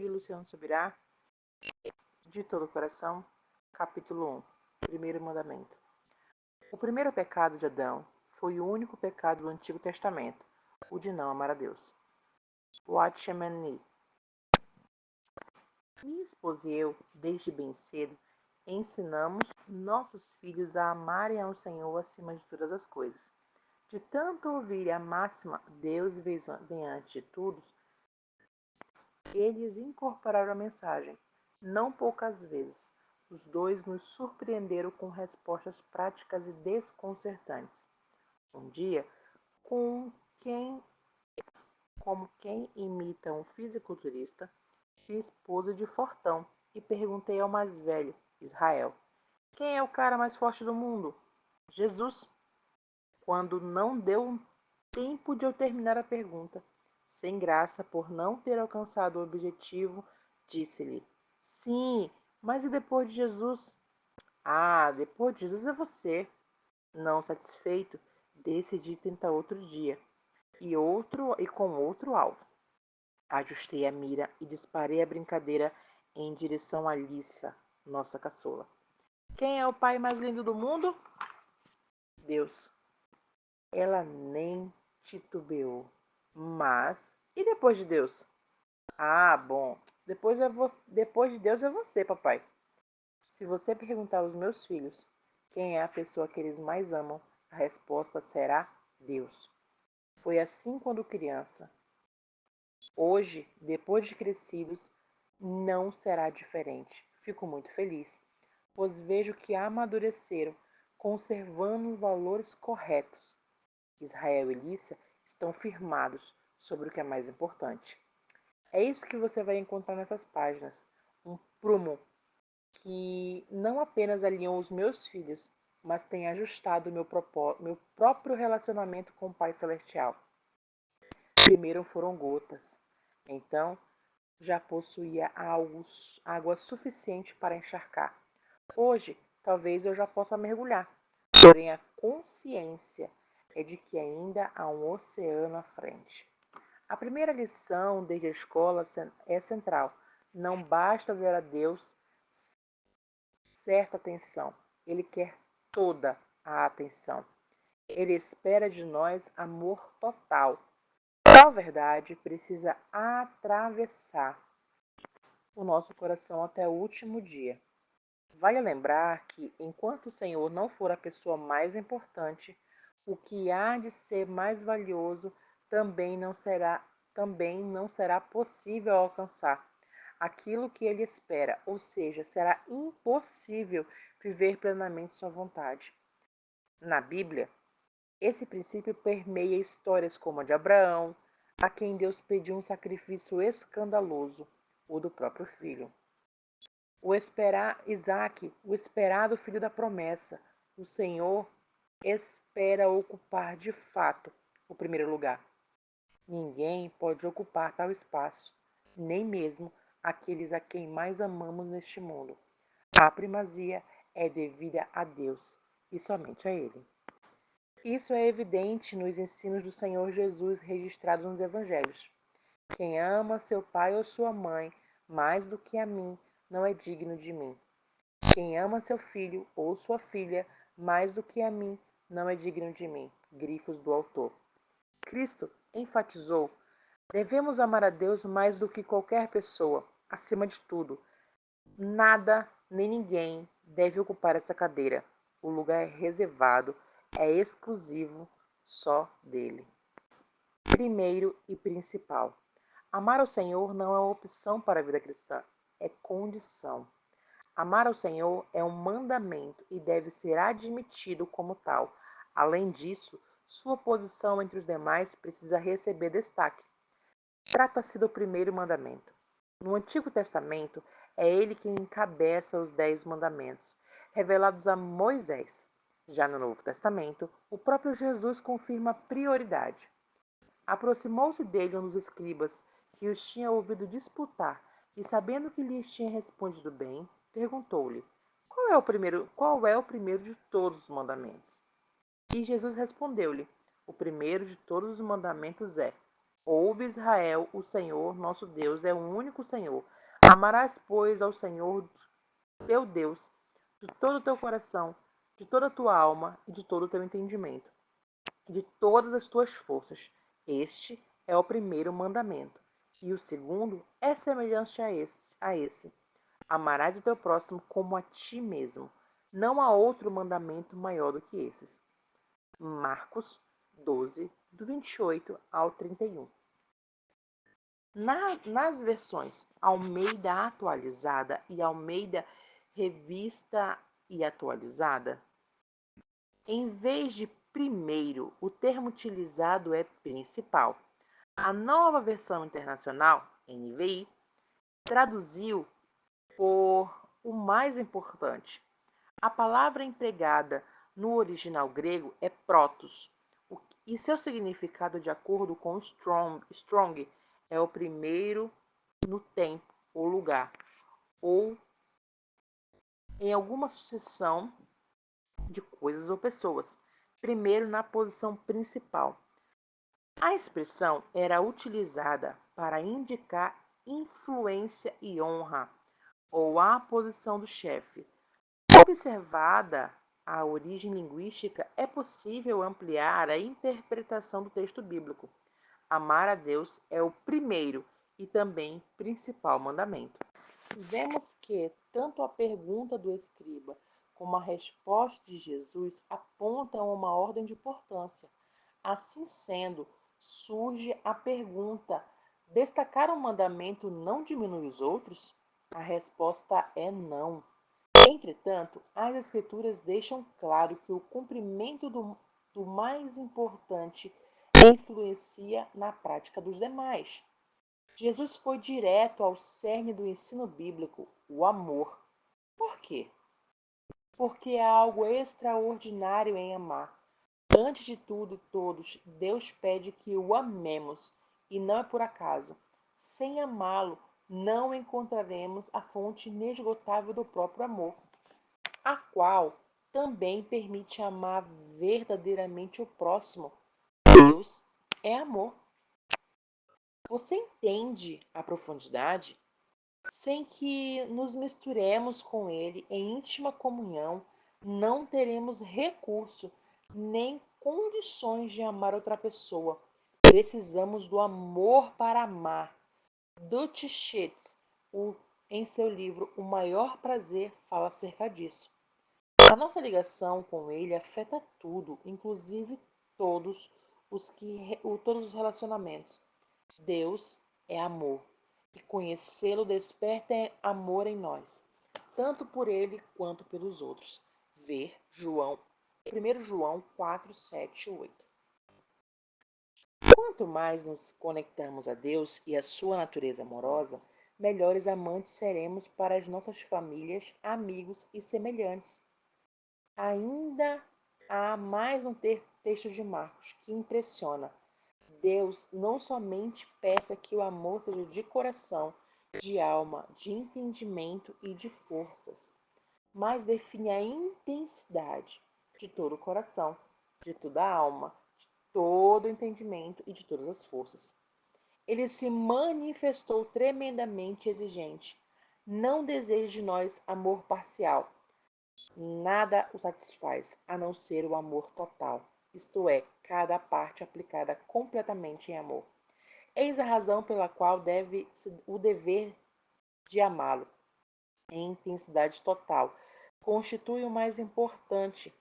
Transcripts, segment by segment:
de Luciano Subirá, de todo o coração, capítulo 1, primeiro mandamento. O primeiro pecado de Adão foi o único pecado do Antigo Testamento, o de não amar a Deus. Watchman Nee. Minha esposa e eu, desde bem cedo, ensinamos nossos filhos a amarem ao Senhor acima de todas as coisas. De tanto ouvir a máxima Deus vem antes de tudo, eles incorporaram a mensagem. Não poucas vezes, os dois nos surpreenderam com respostas práticas e desconcertantes. Um dia, com quem, como quem imita um fisiculturista, fiz pose de fortão e perguntei ao mais velho, Israel, quem é o cara mais forte do mundo? Jesus. Quando não deu tempo de eu terminar a pergunta, sem graça por não ter alcançado o objetivo, disse-lhe, sim, mas e depois de Jesus? Ah, depois de Jesus é você. Não satisfeito, decidi tentar outro dia e com outro alvo. Ajustei a mira e disparei a brincadeira em direção a Lissa, nossa caçula. Quem é o pai mais lindo do mundo? Deus. Ela nem titubeou. Mas, e depois de Deus? Ah, bom, depois de Deus é você, papai. Se você perguntar aos meus filhos quem é a pessoa que eles mais amam, a resposta será Deus. Foi assim quando criança. Hoje, depois de crescidos, não será diferente. Fico muito feliz, pois vejo que amadureceram, conservando os valores corretos. Israel e Lícia estão firmados sobre o que é mais importante. É isso que você vai encontrar nessas páginas. Um prumo que não apenas alinhou os meus filhos, mas tem ajustado meu próprio relacionamento com o Pai Celestial. Primeiro foram gotas, então já possuía água suficiente para encharcar. Hoje, talvez eu já possa mergulhar, porém a consciência é de que ainda há um oceano à frente. A primeira lição desde a escola é central. Não basta dar a Deus certa atenção, Ele quer toda a atenção. Ele espera de nós amor total. Tal verdade precisa atravessar o nosso coração até o último dia. Vale lembrar que, enquanto o Senhor não for a pessoa mais importante, o que há de ser mais valioso também não será possível alcançar aquilo que ele espera, ou seja, será impossível viver plenamente sua vontade. Na Bíblia, esse princípio permeia histórias como a de Abraão, a quem Deus pediu um sacrifício escandaloso, o do próprio filho. Isaac, o esperado filho da promessa, o Senhor espera ocupar de fato o primeiro lugar. Ninguém pode ocupar tal espaço, nem mesmo aqueles a quem mais amamos neste mundo. A primazia é devida a Deus e somente a Ele. Isso é evidente nos ensinos do Senhor Jesus registrados nos Evangelhos. Quem ama seu pai ou sua mãe mais do que a mim não é digno de mim. Quem ama seu filho ou sua filha mais do que a mim não é digno de mim. Grifos do autor. Cristo enfatizou: devemos amar a Deus mais do que qualquer pessoa, acima de tudo. Nada nem ninguém deve ocupar essa cadeira. O lugar é reservado, é exclusivo só dele. Primeiro e principal. Amar ao Senhor não é uma opção para a vida cristã, é condição. Amar ao Senhor é um mandamento e deve ser admitido como tal. Além disso, sua posição entre os demais precisa receber destaque. Trata-se do primeiro mandamento. No Antigo Testamento, é ele quem encabeça os 10 mandamentos, revelados a Moisés. Já no Novo Testamento, o próprio Jesus confirma a prioridade. Aproximou-se dele um dos escribas, que os tinha ouvido disputar, e sabendo que lhes tinha respondido bem, perguntou-lhe, qual é o primeiro de todos os mandamentos? E Jesus respondeu-lhe, o primeiro de todos os mandamentos é, Ouve, Israel, o Senhor, nosso Deus, é o único Senhor. Amarás, pois, ao Senhor teu Deus de todo o teu coração, de toda a tua alma e de todo o teu entendimento, de todas as tuas forças. Este é o primeiro mandamento. E o segundo é semelhante a esse. Amarás o teu próximo como a ti mesmo. Não há outro mandamento maior do que esses. Marcos 12, do 28 ao 31. Nas versões Almeida atualizada e Almeida revista e atualizada, em vez de primeiro, o termo utilizado é principal. A nova versão internacional, NVI, traduziu por o mais importante. A palavra empregada no original grego é protos, e seu significado, de acordo com Strong, é o primeiro no tempo ou lugar, ou em alguma sucessão de coisas ou pessoas, primeiro na posição principal. A expressão era utilizada para indicar influência e honra, ou a posição do chefe. Observada a origem linguística, é possível ampliar a interpretação do texto bíblico. Amar a Deus é o primeiro e também principal mandamento. Vemos que tanto a pergunta do escriba como a resposta de Jesus apontam uma ordem de importância. Assim sendo, surge a pergunta: destacar um mandamento não diminui os outros? A resposta é não. Entretanto, as Escrituras deixam claro que o cumprimento do mais importante influencia na prática dos demais. Jesus foi direto ao cerne do ensino bíblico, o amor. Por quê? Porque há algo extraordinário em amar. Antes de tudo, todos, Deus pede que o amemos, e não é por acaso. Sem amá-lo, não encontraremos a fonte inesgotável do próprio amor, a qual também permite amar verdadeiramente o próximo. Deus é amor. Você entende a profundidade? Sem que nos misturemos com Ele em íntima comunhão, não teremos recurso nem condições de amar outra pessoa. Precisamos do amor para amar. Dutch Sheets, em seu livro O Maior Prazer, fala acerca disso. A nossa ligação com Ele afeta tudo, inclusive todos os relacionamentos. Deus é amor, e conhecê-lo desperta amor em nós, tanto por ele quanto pelos outros. Ver 1 João 4, 7 e 8. Quanto mais nos conectamos a Deus e a sua natureza amorosa, melhores amantes seremos para as nossas famílias, amigos e semelhantes. Ainda há mais um texto de Marcos que impressiona. Deus não somente peça que o amor seja de coração, de alma, de entendimento e de forças, mas define a intensidade de todo o coração, de toda a alma, de todo o entendimento e de todas as forças. Ele se manifestou tremendamente exigente. Não deseja de nós amor parcial. Nada o satisfaz, a não ser o amor total, isto é, cada parte aplicada completamente em amor. Eis a razão pela qual deve o dever de amá-lo, em intensidade total, constitui o mais importante.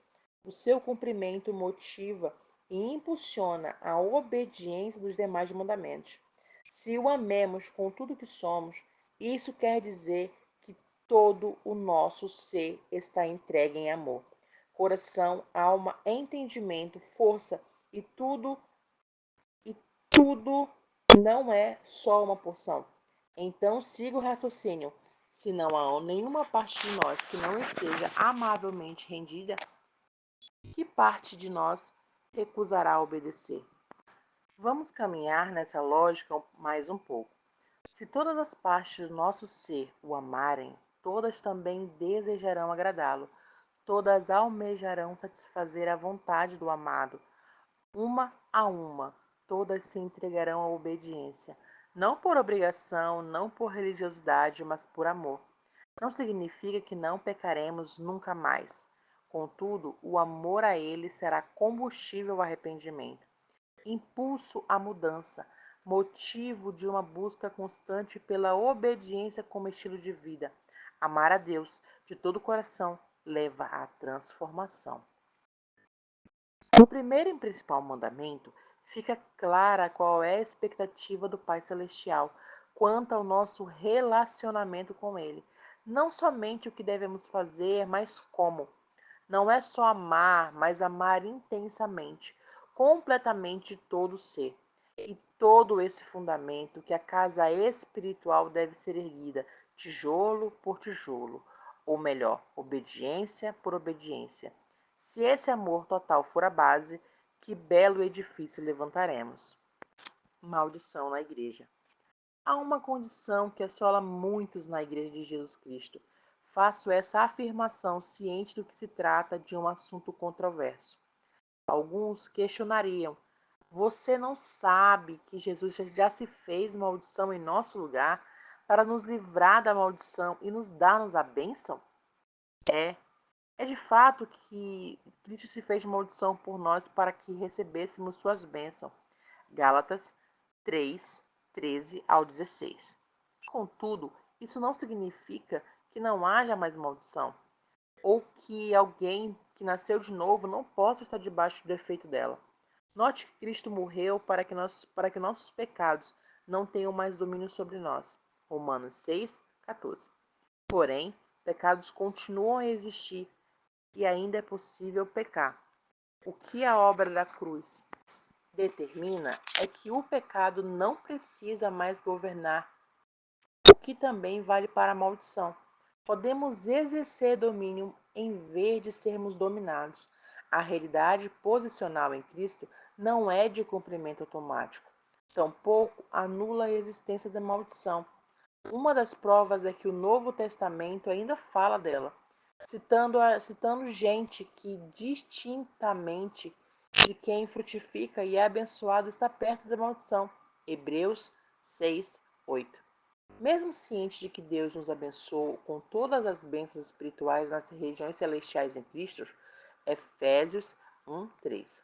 O seu cumprimento motiva e impulsiona a obediência dos demais mandamentos. Se o amemos com tudo que somos, isso quer dizer que todo o nosso ser está entregue em amor. Coração, alma, entendimento, força e tudo não é só uma porção. Então siga o raciocínio. Se não há nenhuma parte de nós que não esteja amavelmente rendida, que parte de nós recusará obedecer? Vamos caminhar nessa lógica mais um pouco. Se todas as partes do nosso ser o amarem, todas também desejarão agradá-lo. Todas almejarão satisfazer a vontade do amado, uma a uma. todas se entregarão à obediência, não por obrigação, não por religiosidade, mas por amor. Não significa que não pecaremos nunca mais. Contudo, o amor a ele será combustível ao arrependimento, impulso à mudança, motivo de uma busca constante pela obediência como estilo de vida. Amar a Deus de todo o coração leva à transformação. No primeiro e principal mandamento, fica clara qual é a expectativa do Pai Celestial quanto ao nosso relacionamento com Ele. Não somente o que devemos fazer, mas como. Não é só amar, mas amar intensamente, completamente de todo ser. E todo esse fundamento que a casa espiritual deve ser erguida, tijolo por tijolo, ou melhor, obediência por obediência. Se esse amor total for a base, que belo edifício levantaremos. Maldição na igreja. Há uma condição que assola muitos na Igreja de Jesus Cristo. Faço essa afirmação ciente do que se trata de um assunto controverso. Alguns questionariam: você não sabe que Jesus já se fez maldição em nosso lugar para nos livrar da maldição e nos dar-nos a bênção? É de fato que Cristo se fez maldição por nós para que recebêssemos suas bênçãos. Gálatas 3, 13 ao 16. Contudo, isso não significa que não haja mais maldição, ou que alguém que nasceu de novo não possa estar debaixo do efeito dela. Note que Cristo morreu para que nossos pecados não tenham mais domínio sobre nós. Romanos 6, 14. Porém, pecados continuam a existir e ainda é possível pecar. O que a obra da cruz determina é que o pecado não precisa mais governar, o que também vale para a maldição. Podemos exercer domínio em vez de sermos dominados. A realidade posicional em Cristo não é de cumprimento automático, tampouco anula a existência da maldição. Uma das provas é que o Novo Testamento ainda fala dela, citando gente que distintamente de quem frutifica e é abençoado está perto da maldição. Hebreus 6, 8. Mesmo ciente de que Deus nos abençoou com todas as bênçãos espirituais nas regiões celestiais em Cristo, Efésios 1, 3.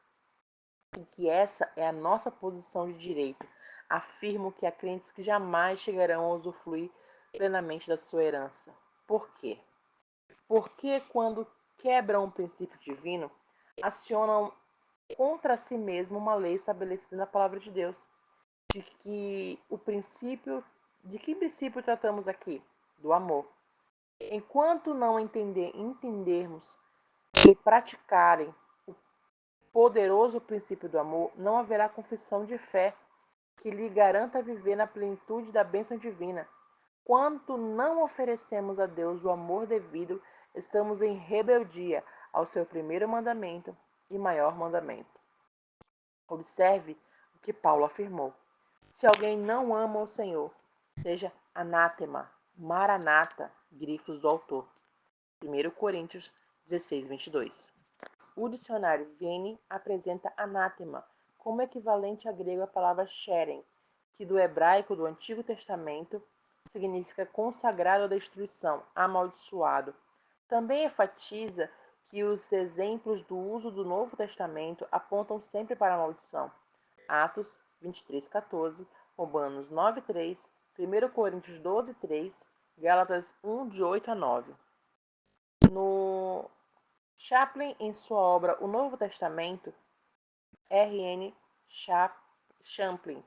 E que essa é a nossa posição de direito. Afirmo que há crentes que jamais chegarão a usufruir plenamente da sua herança. Por quê? Porque quando quebram um princípio divino, acionam contra si mesmo uma lei estabelecida na palavra de Deus. De que princípio tratamos aqui? Do amor. Enquanto não entendermos e praticarem o poderoso princípio do amor, não haverá confissão de fé que lhe garanta viver na plenitude da bênção divina. Quanto não oferecemos a Deus o amor devido, estamos em rebeldia ao seu primeiro mandamento e maior mandamento. Observe o que Paulo afirmou: se alguém não ama o Senhor, seja anátema, maranata, grifos do autor. 1 Coríntios 16, 22. O dicionário Vene apresenta anátema como equivalente a grego à palavra xeren, que do hebraico do Antigo Testamento significa consagrado à destruição, amaldiçoado. Também enfatiza que os exemplos do uso do Novo Testamento apontam sempre para a maldição. Atos 23, 14, Romanos 9, 3, 1 Coríntios 12, 3, Gálatas 1, de 8 a 9. No Chaplin, em sua obra O Novo Testamento, R.N. Champlin,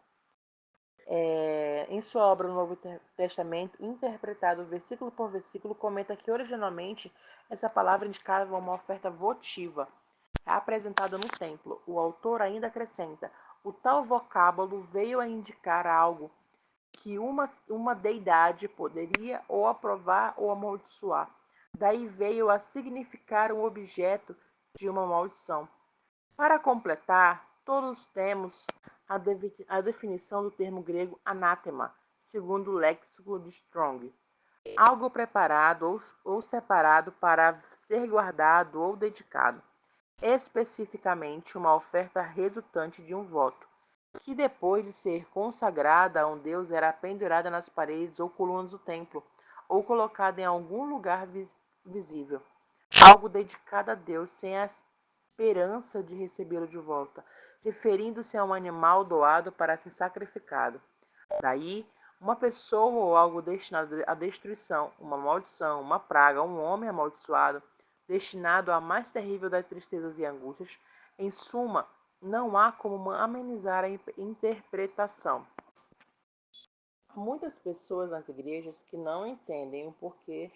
em sua obra O Novo Testamento, interpretado versículo por versículo, comenta que originalmente essa palavra indicava uma oferta votiva apresentada no templo. O autor ainda acrescenta: o tal vocábulo veio a indicar algo que uma deidade poderia ou aprovar ou amaldiçoar. Daí veio a significar um objeto de uma maldição. Para completar, todos temos a definição do termo grego anátema, segundo o léxico de Strong. Algo preparado ou separado para ser guardado ou dedicado. Especificamente, uma oferta resultante de um voto. que depois de ser consagrada a um deus era pendurada nas paredes ou colunas do templo, ou colocada em algum lugar visível, algo dedicado a Deus sem a esperança de recebê-lo de volta, referindo-se a um animal doado para ser sacrificado. Daí, uma pessoa ou algo destinado à destruição, uma maldição, uma praga, um homem amaldiçoado, destinado à mais terrível das tristezas e angústias, em suma, não há como amenizar a interpretação. Há muitas pessoas nas igrejas que não entendem o porquê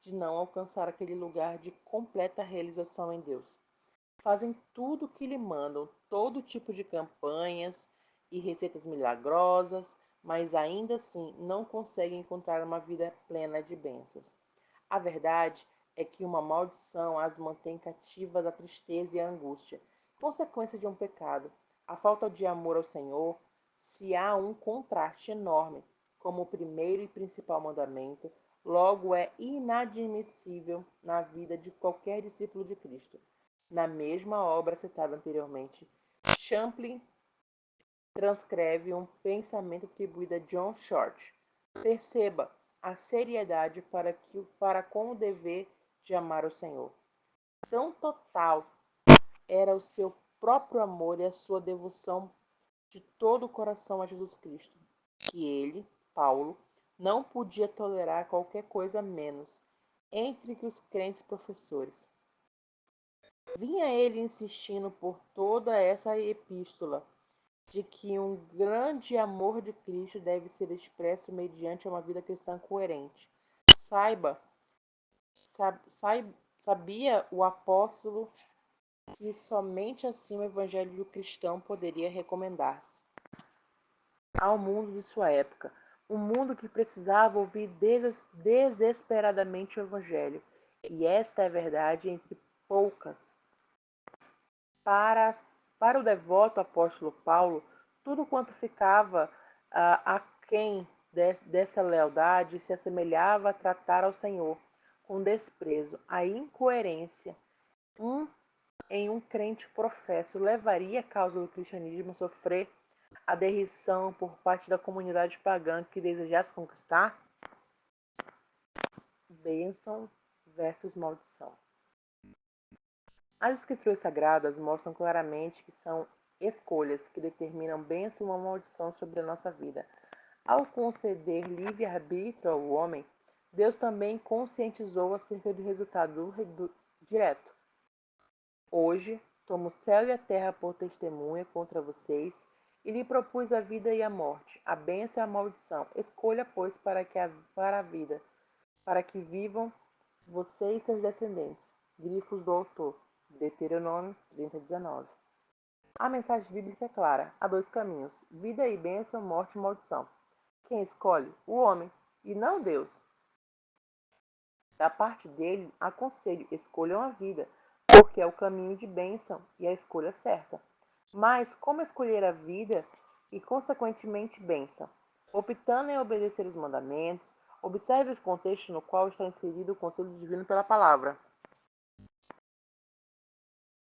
de não alcançar aquele lugar de completa realização em Deus. Fazem tudo o que lhe mandam, todo tipo de campanhas e receitas milagrosas, mas ainda assim não conseguem encontrar uma vida plena de bênçãos. A verdade é que uma maldição as mantém cativas à tristeza e à angústia, consequência de um pecado. A falta de amor ao Senhor, se há um contraste enorme, como o primeiro e principal mandamento, logo é inadmissível na vida de qualquer discípulo de Cristo. Na mesma obra citada anteriormente, Champlin transcreve um pensamento atribuído a John Short. Perceba a seriedade para com o dever de amar o Senhor. Tão total era o seu próprio amor e a sua devoção de todo o coração a Jesus Cristo, que ele, Paulo, não podia tolerar qualquer coisa menos entre que os crentes professores. Vinha ele insistindo por toda essa epístola de que um grande amor de Cristo deve ser expresso mediante uma vida cristã coerente. Saiba, sabia o apóstolo que somente assim o evangelho cristão poderia recomendar-se ao mundo de sua época, um mundo que precisava ouvir desesperadamente o evangelho. E esta é a verdade entre poucas. Para, para o devoto apóstolo Paulo, tudo quanto ficava aquém dessa lealdade se assemelhava a tratar ao Senhor com desprezo. A incoerência em um crente professo levaria a causa do cristianismo a sofrer a derrição por parte da comunidade pagã que desejasse conquistar? Bênção versus maldição. As escrituras sagradas mostram claramente que são escolhas que determinam bênção ou maldição sobre a nossa vida. Ao conceder livre-arbítrio ao homem, Deus também conscientizou acerca do resultado direto. Hoje, tomo o céu e a terra por testemunha contra vocês, e lhe propus a vida e a morte, a bênção e a maldição. Escolha, pois, para a vida, para que vivam você e seus descendentes. Grifos do autor. Deuteronômio 30:19. A mensagem bíblica é clara. Há dois caminhos: vida e bênção, morte e maldição. Quem escolhe? O homem, e não Deus. Da parte dele, aconselho: escolham a vida, porque é o caminho de bênção e a escolha certa. Mas como escolher a vida e, consequentemente, bênção? Optando em obedecer os mandamentos, observe o contexto no qual está inserido o conselho divino pela palavra.